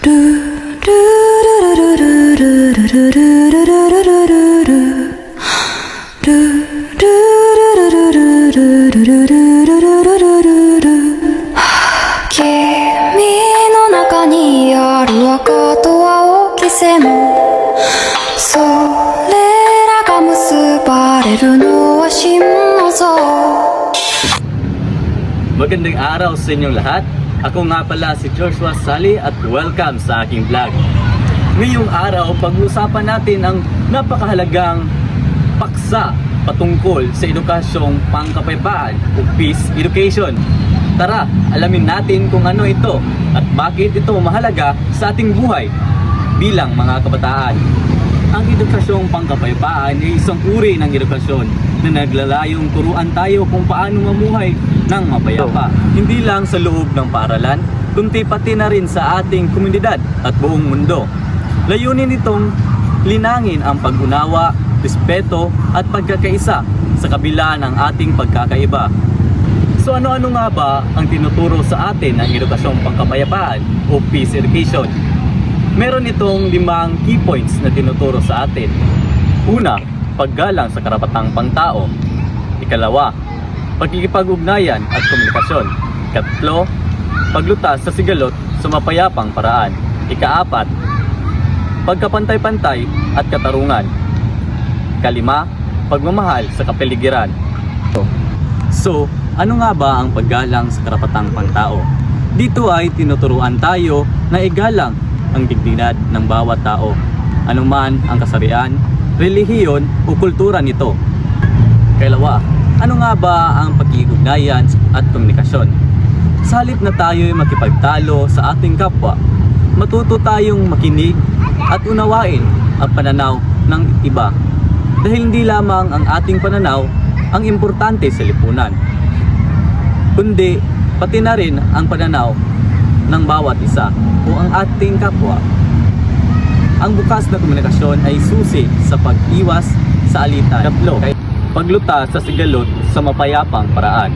の中にある赤と青き線それらが結ばれるのは心臓 Magandang araw sa inyong lahat. Ako nga pala si Joshua Sali at welcome sa aking vlog. Ngayong araw, pag-uusapan natin ang napakahalagang paksa patungkol sa edukasyong pangkapayapaan o peace education. Tara, alamin natin kung ano ito at bakit ito mahalaga sa ating buhay bilang mga kabataan. Ang edukasyong pangkapayapaan ay isang uri ng edukasyon na naglalayong turuan tayo kung paano mamuhay ng mapayapa. Hindi lang sa loob ng paaralan, kundi pati na rin sa ating komunidad at buong mundo. Layunin nitong linangin ang pag-unawa, respeto at pagkakaisa sa kabila ng ating pagkakaiba. So ano-ano nga ba ang tinuturo sa atin ng edukasyong pangkapayapaan o peace education? Meron itong 5 key points na tinuturo sa atin. Una, paggalang sa karapatang pangtao. Ikalawa, pagkikipag-ugnayan at komunikasyon. Ikatlo, paglutas sa sigalot sa mapayapang paraan. Ikaapat, pagkapantay-pantay at katarungan. Ikalima, pagmamahal sa kapaligiran. So, ano nga ba ang paggalang sa karapatang pangtao? Dito ay tinuturuan tayo na igalang ang dignidad ng bawat tao, anuman ang kasarian, relihiyon o kultura nito. Ikalawa, ano nga ba ang pagkikugnayan at komunikasyon? Sa halip na tayo'y makipagtalo sa ating kapwa, matuto tayong makinig at unawain ang pananaw ng iba. Dahil hindi lamang ang ating pananaw ang importante sa lipunan, kundi pati na rin ang pananaw ng bawat isa o ang ating kapwa. Ang bukas na komunikasyon ay susi sa pag-iwas sa alitan. Katlo, paglutas sa sigalot sa mapayapang paraan.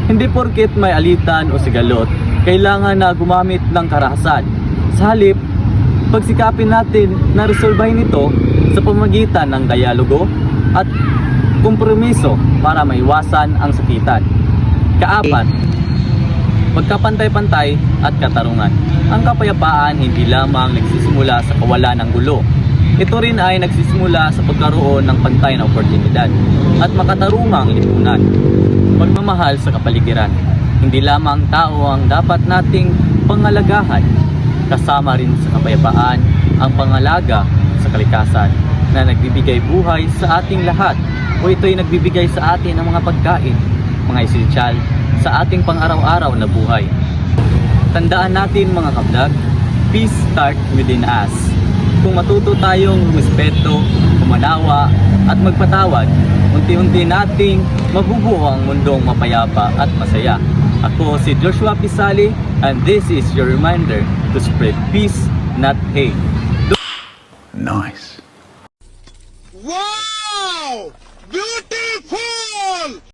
Hindi porket may alitan o sigalot, kailangan na gumamit ng karahasan. Sa halip, pagsikapin natin na resolbahin ito sa pamamagitan ng dialogo at kompromiso para maiwasan ang sakitan. Kaapat, pagkapantay-pantay at katarungan. Ang kapayapaan hindi lamang nagsisimula sa kawalan ng gulo. Ito rin ay nagsisimula sa pagkaroon ng pantay na oportunidad at makatarungang lipunan. Pagmamahal sa kapaligiran. Hindi lamang tao ang dapat nating pangalagahan. Kasama rin sa kapayapaan ang pangalaga sa kalikasan na nagbibigay buhay sa ating lahat o ito'y nagbibigay sa atin ng mga pagkain, mga esensyal sa ating pang-araw-araw na buhay. Tandaan natin mga kablog, peace start within us. Kung matuto tayong respeto, kumanawa at magpatawad, unti-unti nating mabubuo ang mundong mapayapa at masaya. Ako si Joshua Pisali and this is your reminder to spread peace, not hate. Nice. Wow! Beautiful!